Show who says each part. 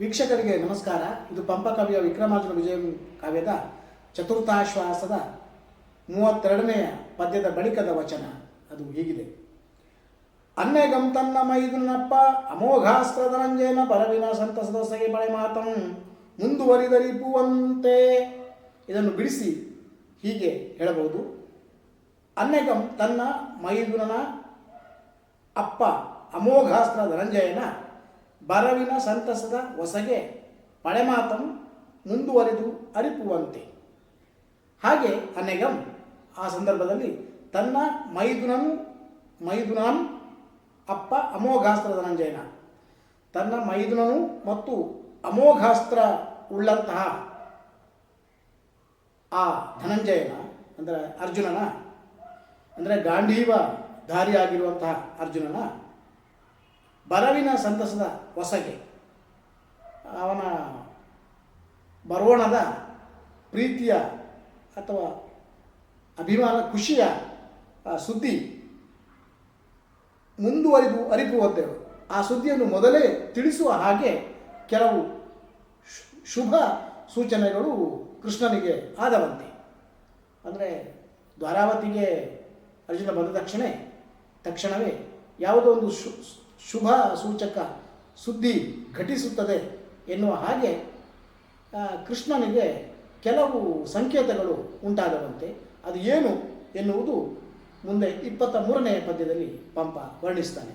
Speaker 1: ವೀಕ್ಷಕರಿಗೆ ನಮಸ್ಕಾರ. ಇದು ಪಂಪ ಕವಿಯ ವಿಕ್ರಮಾರ್ಜುನ ವಿಜಯಂ ಕಾವ್ಯದ ಚತುರ್ಥಾಶ್ವಾಸದ 32ನೆಯ ಪದ್ಯದ ಬಳಿಕದ ವಚನ. ಅದು ಹೀಗಿದೆ: ಅನ್ನೆಗಂ ತನ್ನ ಮೈದುನಪ್ಪ ಅಮೋಘಾಸ್ತ್ರ ಧನಂಜಯನ ಪರವಿನ ಸಂತಸದೊಸಗೆ ಬಳೆ ಮಾತಂ ಮುಂದುವರಿದರಿಪುವಂತೆ. ಇದನ್ನು ಬಿಡಿಸಿ ಹೀಗೆ ಹೇಳಬಹುದು: ಅನ್ನೆಗಂ ತನ್ನ ಮೈದುನನ ಅಪ್ಪ ಅಮೋಘಾಸ್ತ್ರ ಧನಂಜಯನ ಬರವಿನ ಸಂತಸದ ಹೊಸಗೆ ಪಳೆಮಾತಂ ಮುಂದುವರಿದು ಅರಿಪುವಂತೆ. ಹಾಗೆ ಅನ್ನೆಗಂ ಆ ಸಂದರ್ಭದಲ್ಲಿ ತನ್ನ ಮೈದುನನ್ ಅಪ್ಪ ಅಮೋಘಾಸ್ತ್ರ ಧನಂಜಯನ, ತನ್ನ ಮೈದುನನು ಮತ್ತು ಅಮೋಘಾಸ್ತ್ರ ಉಳ್ಳಂತಹ ಆ ಧನಂಜಯನ ಅಂದರೆ ಅರ್ಜುನನ, ಅಂದರೆ ಗಾಂಧೀವ ಧಾರಿಯಾಗಿರುವಂತಹ ಅರ್ಜುನನ ಬರವಿನ ಸಂತಸದ ಹೊಸಗೆ, ಅವನ ಬರೋಣದ ಪ್ರೀತಿಯ ಅಥವಾ ಅಭಿಮಾನ ಖುಷಿಯ ಸುದ್ದಿ ಮುಂದುವರಿದು ಅರಿಪುವಂತೆ, ಆ ಸುದ್ದಿಯನ್ನು ಮೊದಲೇ ತಿಳಿಸುವ ಹಾಗೆ ಕೆಲವು ಶುಭ ಸೂಚನೆಗಳು ಕೃಷ್ಣನಿಗೆ ಆದವಂತೆ. ಅಂದರೆ ದ್ವಾರಾವತಿಗೆ ಅರ್ಜುನ ಬಂದ ತಕ್ಷಣವೇ ಯಾವುದೋ ಒಂದು ಶುಭ ಸೂಚಕ ಸುದ್ದಿ ಘಟಿಸುತ್ತದೆ ಎನ್ನುವ ಹಾಗೆ ಕೃಷ್ಣನಿಗೆ ಕೆಲವು ಸಂಕೇತಗಳು ಉಂಟಾದವಂತೆ. ಅದು ಏನು ಎನ್ನುವುದು ಮುಂದೆ 23ನೇ ಪದ್ಯದಲ್ಲಿ ಪಂಪ ವರ್ಣಿಸ್ತಾನೆ.